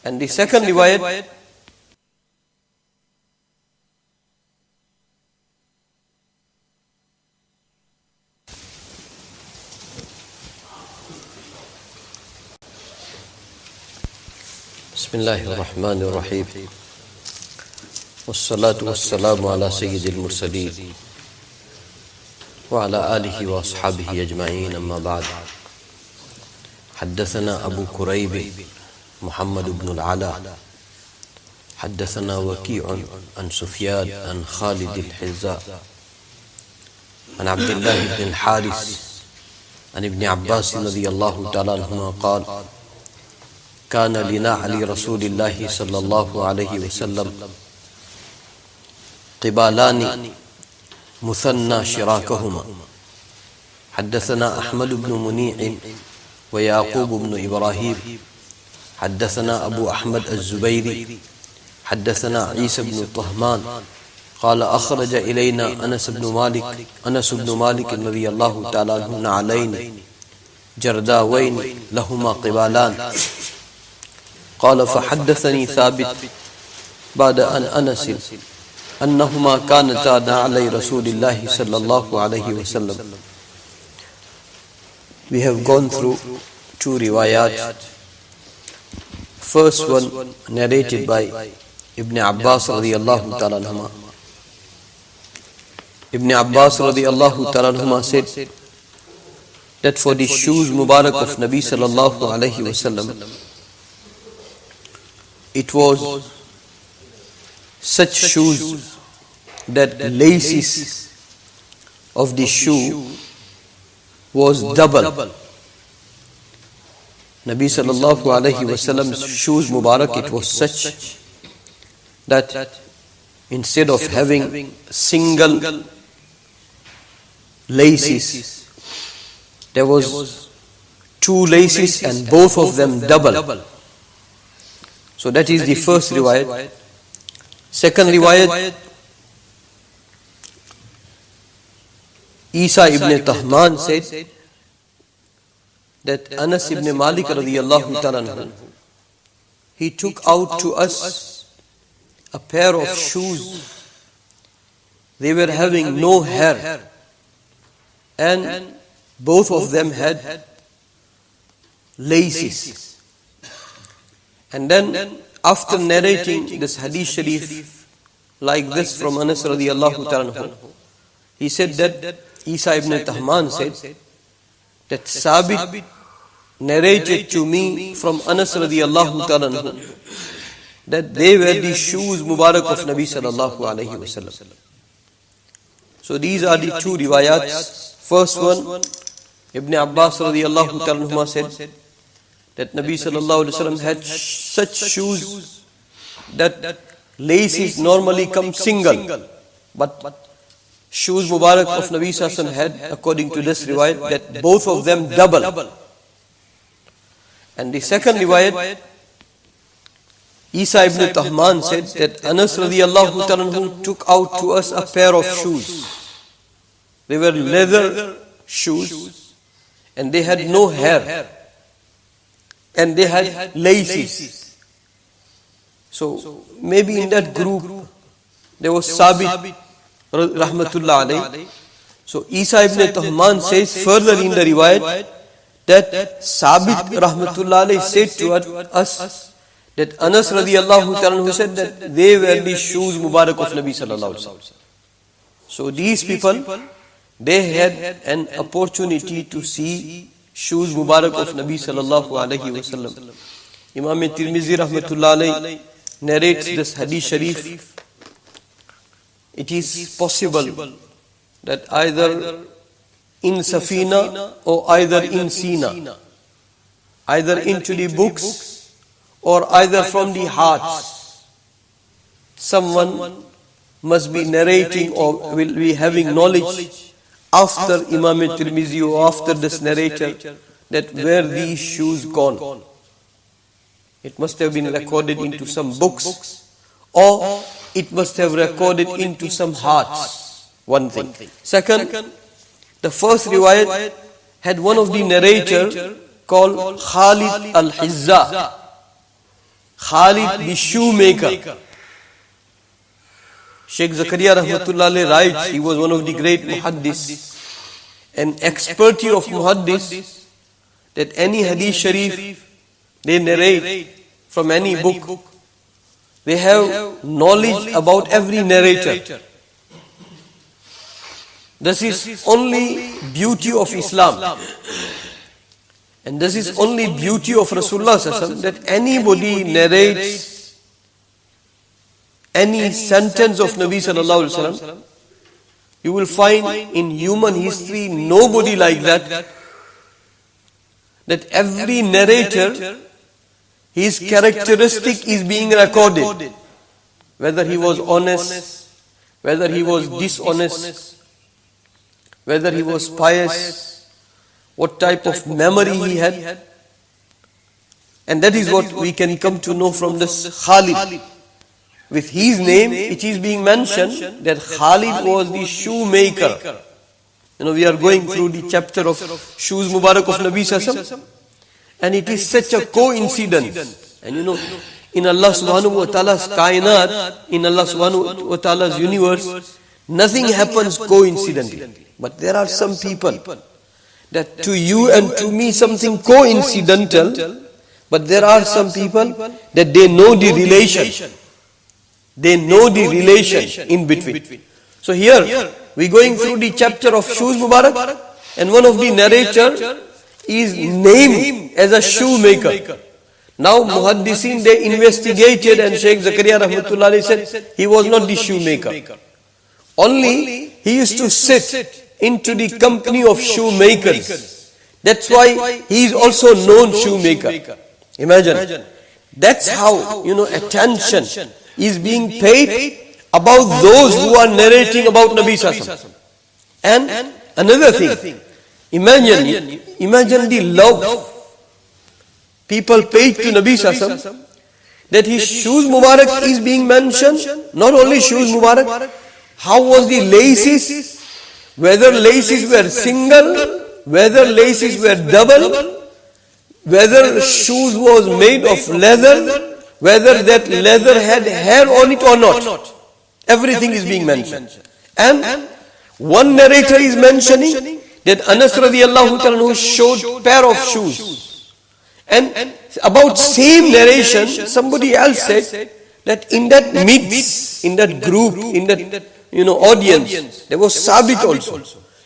And the second riwayat, Bismillahirrahmanirrahim. Wassalatu wassalamu ala sayyidil mursaleen wa ala alihi wa ashabihi ajma'in, amma ba'd. حدثنا أبو كريب محمد بن العلاء حدثنا وكيع عن سفيان عن خالد الحذاء عن عبد الله بن الحارث عن ابن عباس رضي الله تعالى عنهما قال: كان لنعل رسول الله صلى الله عليه وسلم قبالان مثنى شراكهما. حدثنا أحمد بن منيع ويعقوب بن إبراهيم حدثنا أبو أحمد الزبيري حدثنا عيسى بن طهمان قال: أخرج إلينا أنس بن مالك رضي الله تعالى عنه نعلين جرداوين لهما قبالان. قال: فحدثني ثابت بعد أن أنس أنهما كانتا نعلي رسول الله صلى الله عليه وسلم. We have gone through two riwayat. First one narrated by Ibn Abbas radiyallahu ta'ala anhuma. Ibn Abbas radiyallahu ta'ala anhuma said that for the shoes Mubarak of Nabi sallallahu alayhi wasallam, it was such shoes that laces of the shoe was double. Nabi sallallahu alayhi wasallam's shoes Mubarak, it was such that instead of having single laces, there was two laces and both of them double. So that is the first riwayat. Second riwayat, Isa ibn Tahman said that Anas ibn Malik radiyallahu ta'ala anhu, he took out to us a pair of shoes. They were having no hair and both of them had laces. And then after narrating this hadith sharif like this from Anas radiyallahu ta'ala anhu, he said that Isa ibn Tahman said that Sabit narrated to me from Anas radiyallahu ta'ala anhu that they were the shoes Mubarak of Nabi sallallahu alayhi wasallam. So these are the two riwayats. First one, Ibn Abbas radiyallahu ta'ala anhu said that Nabi sallallahu alayhi wasallam had such shoes that laces normally come single, but shoes Mubarak of Nabi sallallahu alayhi wasallam had, according to this riwayat, that both of them double. And the second riwayat, Isa ibn Tahman said that Anas radiyallahu ta'ala anhu took out to us a pair of shoes. They were leather shoes and they had no hair and they had laces. So maybe in that group there was Sabit rahmatullah alayhi. So Isa ibn Tahman says further in the riwayat that Sabit rahmatullah alayhi said to us that Anas radiyallahu ta'ala said that they were the shoes Mubarak of Nabi sallallahu alayhi wasallam. So these people, they had an opportunity to see shoes Mubarak of Nabi sallallahu alayhi wasallam. Imam al-Tirmidhi rahmatullah alayhi narrates this hadith sharif. It is possible that either in Safina or either in Sina, either into the books or either from the hearts, someone must be narrating or will be having knowledge after Imam al-Tirmidhi or after this narrator that where these shoes gone. It must have been recorded into some books or it must have recorded into some hearts. One thing. Second, the first riwayat had one of the narrator called Khalid al-Hizza. Khalid the shoemaker. Sheikh Zakaria Rahmatullah alayhi writes, he was one of the great muhaddis, an expertise of muhaddis, that any hadith sharif they narrate from any book, they have knowledge about every narrator. This is only beauty of Islam. And this is only beauty of Rasulullah sallallahu alaihi wasallam, that anybody narrates any sentence of Nabi sallallahu alaihi wasallam, you will find in human history nobody like that. That every narrator, his characteristic is being recorded. Whether he was honest, whether he was dishonest, whether he was pious, what type of memory he had. And that is what we can come to know from this Khalid. With his name, it is being mentioned that Khalid was the shoemaker. We are going through the chapter of shoes Mubarak of Nabi Sallallahu Alaihi Wasallam. And it is such a coincidence. And in Allah subhanahu wa ta'ala's kainat, in Allah subhanahu wa ta'ala's universe, nothing happens coincidentally. But there are some people that to you and to me something coincidental, but there are some people that they know the relation. They know the relation in between. So here, we are going through the chapter of shoes Mubarak, and one of the narrator is named as a shoemaker. Now Muhaddisin, they investigated, and Sheikh Zakaria Rahmatullah alayhi said he was not the shoemaker. Only he used to sit into the company of shoemakers. That's why he is also known shoemaker. Imagine. That's how, attention is being paid about those who are narrating about Nabi Sallallahu Alaihi Wasallam. And another thing, imagine the love people paid to Nabi Sallallahu Alaihi Wasallam, that his shoes Mubarak is being mentioned. Not only shoes Mubarak, how was the laces? Whether laces were single, whether laces were double, whether shoes was made of leather, whether that leather had hair on it or not. Everything is being mentioned. And one narrator is mentioning that Anas radiallahu ta'ala showed pair of shoes. And about same narration, somebody else said that in that midst, in that group, in that audience, there was Sabit also.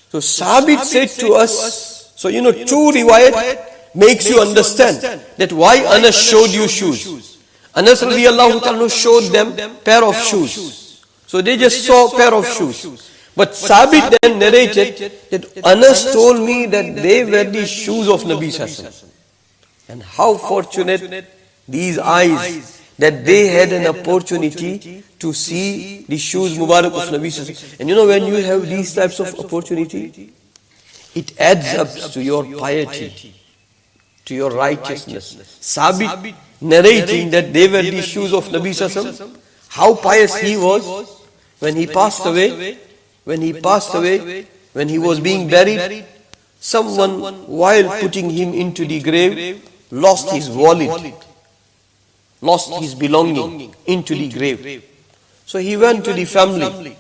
So Sabit said to us, so true riwayat makes you understand that why Anas showed you shoes. Anas radiallahu ta'ala showed them pair of shoes. So they just saw a pair of shoes. But Sabit then narrated that Anas told me that they were the shoes of Nabi Sallallahu Alaihi Wasallam. And how fortunate these eyes that they had an opportunity to see the shoes Mubarak of Nabi Sallallahu Alaihi Wasallam. And when you have these types of opportunity, it adds up to your piety, to your righteousness. Sabit narrating that they were the shoes of Nabi Sallallahu Alaihi Wasallam. How pious he was when he passed away. When he was being buried, someone, while putting him into the grave, lost his wallet, lost his belonging into the grave. So he went to the family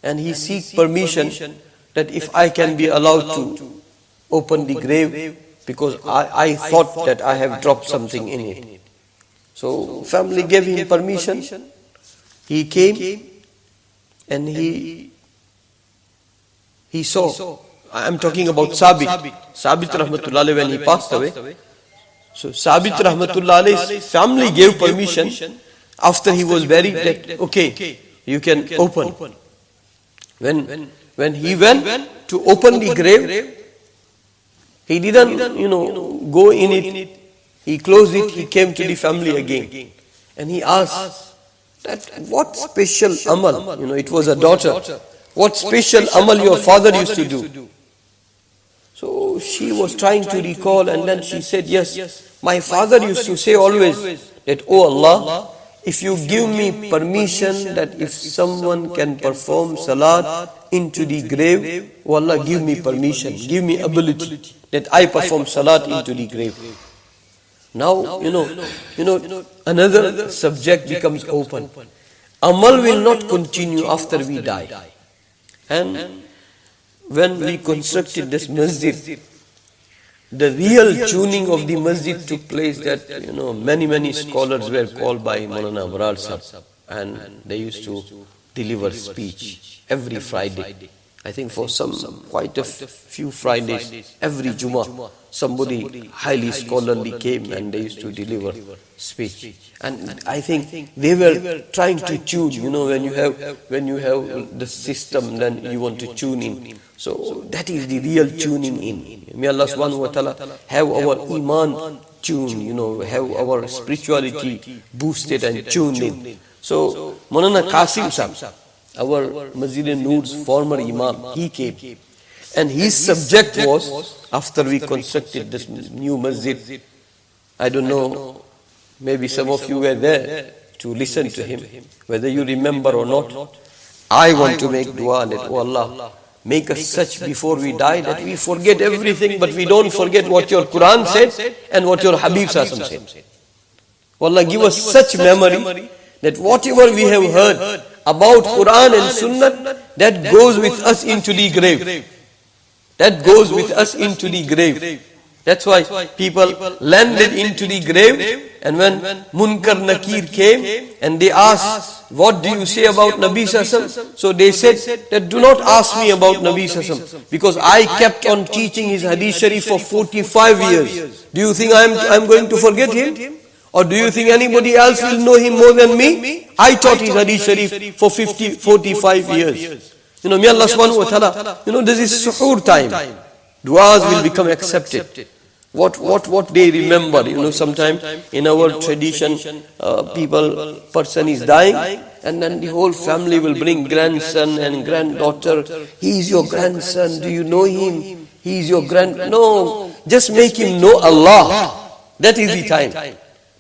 and he seek permission that if I can be allowed to open the grave, because I thought that I have dropped something in it. So family gave him permission. He came and he saw, I am talking about Sabit Rahmatullah alayhi when he passed away. So Sabit Rahmatullah alayhi's family gave permission after he was buried that, okay, you can open. When he went to open the grave, he didn't, go in it. He closed it, he came to the family again. And he asked that, what special amal, it was a daughter. What special amal your father used to do? So she was trying to recall, and then she said, yes, my father used to say always that, oh Allah, if you give me permission that if someone can perform salat into the grave, oh Allah, give me permission, give me ability that I perform salat into the grave. Now, another subject becomes open. Amal will not continue after we die. And when we constructed this masjid, the real tuning of the masjid took place that, many scholars were called by Maulana Abrar Sahib, and they used to deliver speech every Friday. I think for quite a few Fridays, every Jummah, somebody highly scholarly came and they used to deliver speech. And I think they were trying to tune, when you have the system, then you want to tune in. So that is the real tuning in. May Allah subhanahu wa ta'ala have our iman tuned, have our spirituality boosted and tuned in. So Maulana Qasim Sahib, our Masjid Noor's former Imam, he came. And his subject was, after we constructed this new masjid, I don't know, maybe some of you were there to listen to him, whether you remember or not. I want to make dua that, oh Allah, make us such before we die that we forget everything, but we don't forget what your Quran said and what your Habib Sassam said. Oh Allah, give us such memory that whatever we have heard about Quran and Sunnah, that goes with us into the grave. That goes with us into the grave. That's why people landed into the grave, and when Munkar Nakir came and they asked, what do you say about Nabi Sassam? So they said that do not ask me about Nabi Sassam, because I kept on teaching his Hadith Sharif for 45 years. Do you think I'm going to forget him? Or do you think anybody else will know him more than me? I taught his Hadith Sharif for 45 years. May Allah subhanahu wa ta'ala, this is suhoor time. Du'as will become accepted. What they remember, sometimes in our tradition, person is dying, and then the whole family will bring grandson and granddaughter. He is your grandson, do you know him? He is your No, just make him know Allah. That is the time.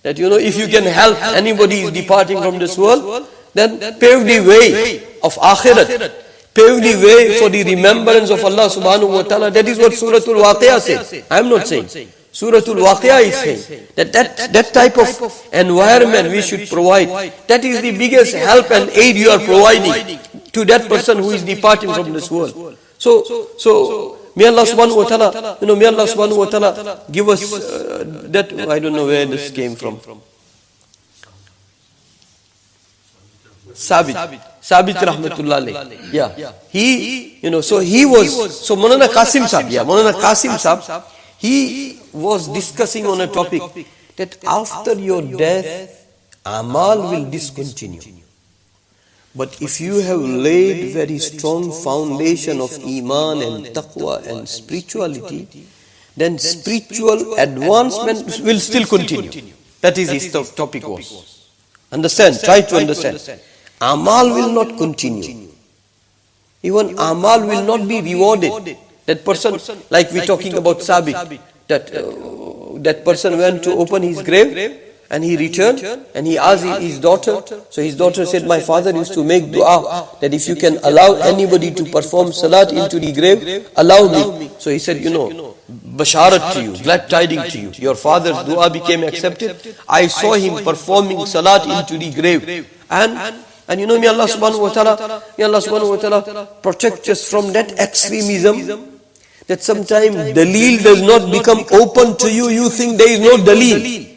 That if you can help anybody is departing from this world, then pave the way of akhirat. Pave the way for the remembrance of Allah subhanahu wa ta'ala. That is what Surah Al-Waqi'ah says. I am not saying. Surah Al-Waqi'ah is saying that type of environment we should provide. That is the biggest help and aid you are providing to that person who is departing from this world. So may Allah subhanahu wa ta'ala, give us that. I don't know where this came from. Sabit rahmatullah alayh. Yeah. He, so Maulana Qasim Sahib, he was discussing on a topic that after your death, amal will discontinue. But if you have laid very strong foundation of iman and taqwa and spirituality, then spiritual advancement will still continue. That is his topic was. Understand? Try to understand. Amal will not continue. Even amal will not be rewarded. That person, like we're talking about Sabit, that person went to open his grave, and he returned and he asked his daughter. So his daughter said, my father used to make dua that if you can allow anybody to perform salat into the grave, allow me. So he said, basharat to you, glad tidings to you. Your father's dua became accepted. I saw him performing salat into the grave. And may Allah subhanahu wa ta'ala protect us from that extremism, that sometimes daleel does not become open to you. You think there is no daleel.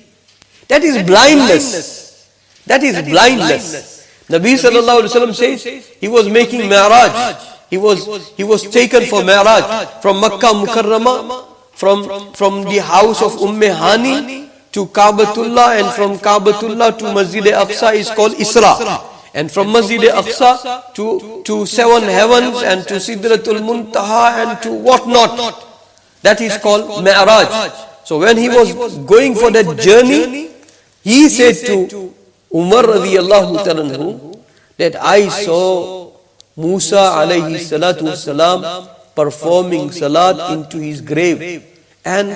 That is blindness. That is blindness. Nabi sallallahu alaihi wasallam says he was making Mi'raj. He was taken for Mi'raj from Makkah Mukarramah, from the house of Hani to Kaabatullah, and from Kaabatullah to Masjid Aqsa is called Isra. And from Masjid Aqsa to seven heavens and to Sidratul Muntaha and to whatnot. That is called Mi'raj. So when he was going for that journey, he said to Umar radiyallahu ta'ala that I saw Musa alayhi salatu wasalam performing salat into his grave. And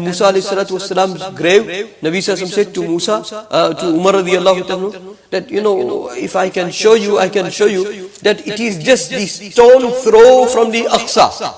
Musa alayhi salatu wasalam's grave, Nabi Sassam said to to Umar radiyallahu ta'ala that, if I can show you, I can show you that it is just the stone throw from the Aqsa.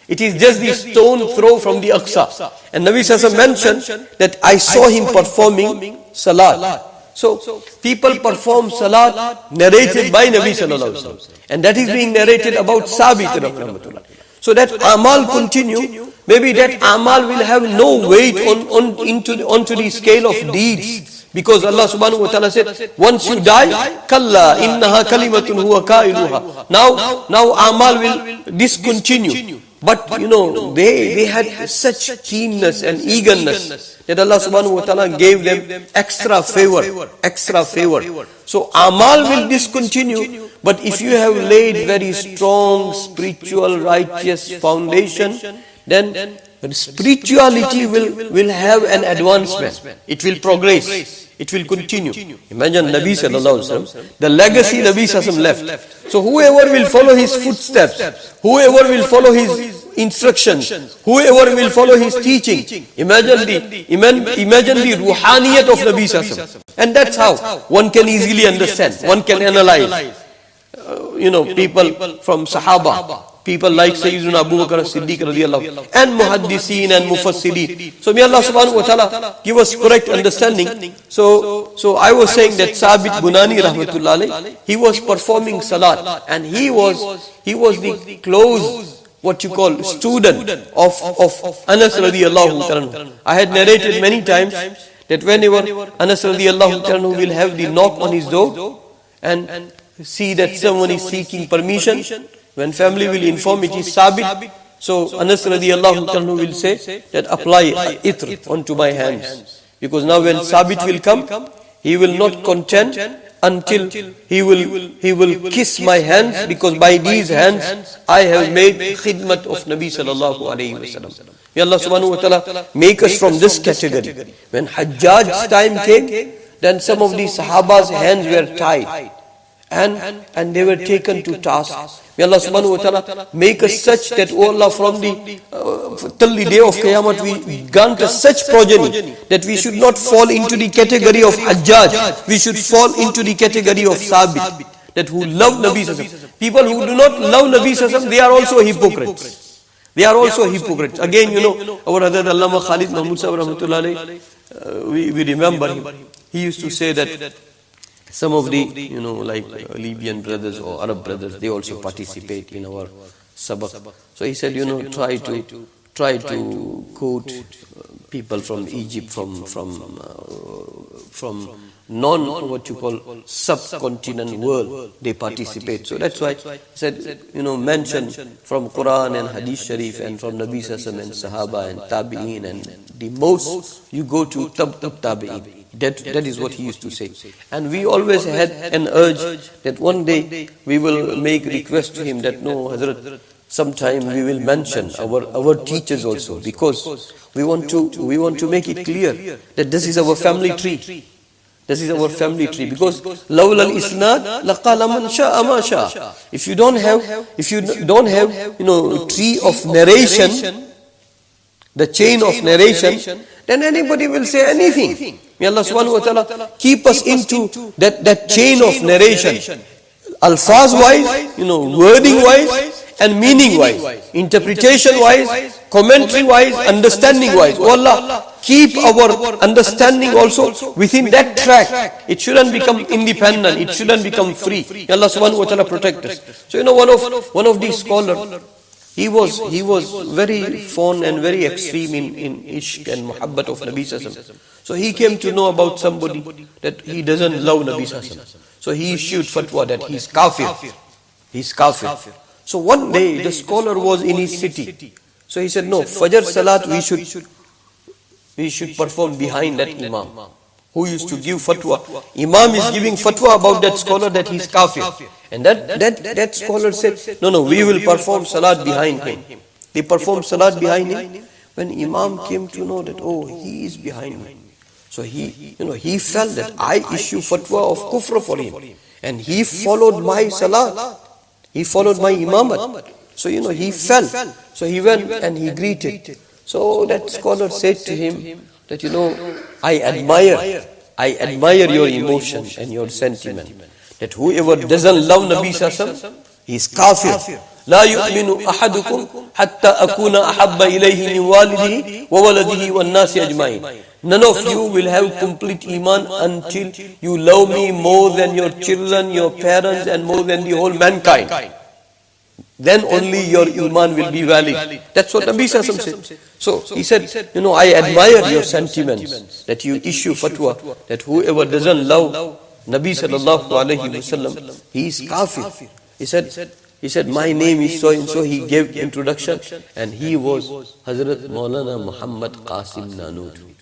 It is just the stone throw from the Aqsa. And Nabi Sallallahu mentioned that I saw him performing salat. So people perform salat narrated by Nabi Sallallahu Alaihi Wasallam. And that is being narrated about Sabit rahmatullah. So that amal continue, maybe that amal will have no weight onto the scale of deeds. Because Allah subhanahu wa ta'ala said, once you die, kalla innaha kalimatun huwa qailuha. Now amal will discontinue. But they had such keenness and eagerness that Allah subhanahu wa ta'ala gave them extra favor. So amal will discontinue, but if you have laid very strong spiritual righteous foundation, then spirituality will have an advancement. It will progress. It will continue. Imagine Nabi Sallallahu Alaihi Wasallam, the legacy Nabi Sallallahu Alaihi Wasallam left. So whoever will follow his footsteps, whoever will follow his instructions, whoever will follow his teaching, imagine the ruhaniyat of Nabi Sallallahu Alaihi Wasallam. And that's how one can easily understand, one can analyze. People from Sahaba, people like Sayyidina Abu Bakr as-Siddiq radiyallahu and Muhaddiseen and Mufassirin. So may Allah subhanahu wa ta'ala give us correct understanding. So I was saying that Sabit Bunani rahmatullah alayhi, he was performing salat, and he was the close, what you call, student of Anas radiyallahu ta'ala. I had narrated many times that whenever Anas radiyallahu ta'ala will have the knock on his door and see that someone is seeking permission, when family will inform it is Sabit, so Anas radiyallahu ta'ala will say that apply itr onto my hands. Because now when Sabit will come, he will not content until he will kiss my hands, because by these hands I have made khidmat of Nabi sallallahu alayhi wasallam. May Allah subhanahu wa ta'ala make us from this category. When Hajjaj's time came, then some of the Sahaba's hands were tied. And they were taken to task. May Allah subhanahu wa ta'ala make us such that, oh Allah, from till the day of Qiyamah we grant us such progeny that we should not fall into the category of Hajjaj. We should fall into the category of Sabit, that who love Nabi Sallallahu Alaihi Wasallam. People who do not love Nabi Sallallahu Alaihi Wasallam, they are also hypocrites. They are also hypocrites. Again, our other Allama Khalid Mahmud Sahib rahmatullah alayhi, we remember him. He used to say that some of the, like Libyan brothers or Arab brothers, they also participate in our sabak. So he said, try to quote people from Egypt, from what you call subcontinent world, they participate. So that's why I said, mention from Quran and Hadith Sharif and from Nabi Sallallahu Alaihi Wasallam and Sahaba and Tabi'een, and the most you go to Tabi'een. That is what he used to say. And we always had an urge that one day we will make request to him that, no, Hazrat, sometime we will mention our teachers also, because we want to make it clear that this is our family tree. This is our family tree, because lawla al-isnad laqala man sha'a ma sha'a. If you don't have tree of narration, the chain of narration, then anybody will say anything. May Allah subhanahu wa ta'ala keep us into that chain of narration, alfaz wise, wording wise and meaning wise, interpretation wise, commentary wise, understanding wise. Oh Allah, keep our understanding also within that track. It shouldn't become independent, it shouldn't become free. May Allah subhanahu wa ta'ala protect us. So one of these scholars, he was very fond and very extreme in ishq and muhabbat of Nabi Sallallahu Alaihi Wasallam. So he came to know about somebody that he doesn't love Nabi Sallallahu Alaihi Wasallam. So he issued fatwa that he's kafir. He's kafir. So one day the scholar was in his city. So he said, no, Fajr Salat we should perform behind that Imam who used to give fatwa. Imam is giving fatwa about that scholar that he's kafir. And that scholar said, no, we will perform salat behind him. They performed salat behind him. When Imam came to know that, oh, he is behind me. So he felt that I issue fatwa of kufr for him. And he followed my salat. He followed my imamat. So, he fell. So he went and he greeted. So that scholar said to him that, I admire your emotion and your sentiment. That whoever doesn't love Nabi Sallallahu Alaihi Wasallam, he is kafir. لا يؤمن أحدكم حتى أكون أحب إليه من والده وولده والناس أجمعين. None of you will have complete iman until you love me more than your children, your parents, and more than the whole mankind. Then only your iman will be valid. That's what Nabi Sallallahu Alaihi Wasallam said. So he said, I admire your sentiments that you issue fatwa that whoever doesn't love Nabi Sallallahu Alaihi Wasallam, he is kafir. He said, my name is so and so. He gave introduction, and he was Hazrat Maulana Muhammad Qasim Nanuri.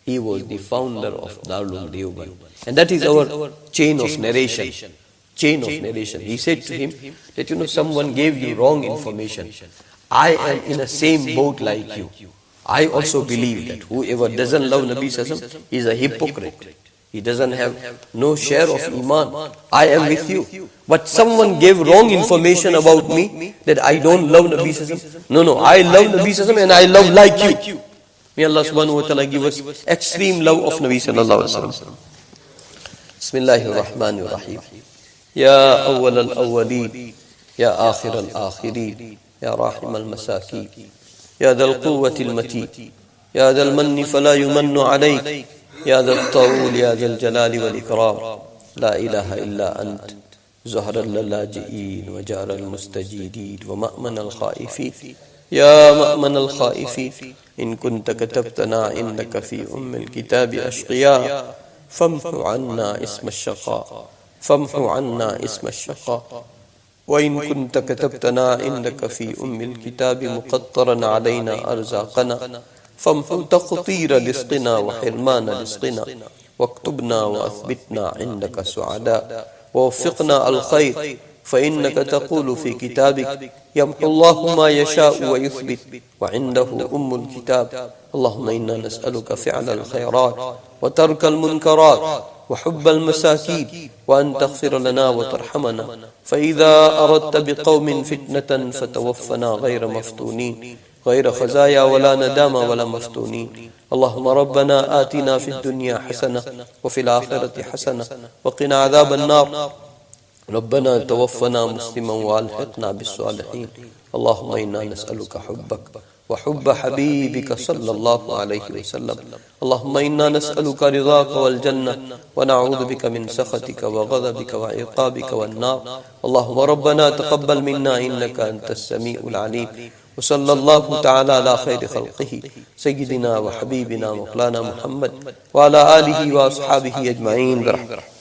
He was the founder of Darul Deoband. And that is our chain of narration. He said to him that, someone gave you wrong information. I am in the same boat like you. I also believe that whoever doesn't love Nabi Sallallahu Alaihi Wasallam is a hypocrite. He doesn't have no share of iman. I am with you. But someone gave wrong information about me that I don't love Nabi Sallallahu Alaihi Wasallam. No, I love Nabi Sallallahu Alaihi Wasallam and I love like you. May Allah subhanahu wa ta'ala give us extreme love of Nabi Sallallahu Alaihi Wasallam. Bismillahir Rahmanir Rahim. Ya awwal al-awwalin, ya akhir al-akhirin, ya rahim al-masakin, ya dhal quwwati al-matin, ya dhal manni fala yumannu alayk, ya dhal tawul, ya dhal jalali wal ikram, la ilaha illa ant, zuhra al-laji'in wa jar al-mustajidin wa ma'man al-khaifin, ya ma'man al-khaifin. إن كنت كتبتنا عندك في الكتاب أشقياء فامحو عنا اسم الشقاء وإن كنت كتبتنا عندك في الكتاب مقطرا علينا أرزاقنا فامحو تقطير رزقنا وحرمان رزقنا واكتبنا وأثبتنا عندك سعداء ووفقنا الخير فإنك تقول في كتابك يمحو الله ما يشاء ويثبت وعنده الكتاب. اللهم إنا نسألك فعل الخيرات وترك المنكرات وحب المساكين وأن تغفر لنا وترحمنا فإذا أردت بقوم فتنة فتوفنا غير مفتونين غير خزايا ولا ندامة ولا مفتونين. اللهم ربنا آتنا في الدنيا حسنة وفي الآخرة حسنة وقنا عذاب النار. ربنا توفنا مسلما والحقنا بالصالحين. اللهم إنا نسألك حبك وحب حبيبك صلى الله عليه وسلم. اللهم إنا نسألك رضاك والجنة ونعوذ بك من سخطك وغضبك وعقابك والنار. اللهم ربنا تقبل منا إنك أنت السميع العليم. وصلى الله تعالى على خير خلقه سيدنا وحبيبنا مولانا محمد وعلى آله وأصحابه أجمعين برحمته.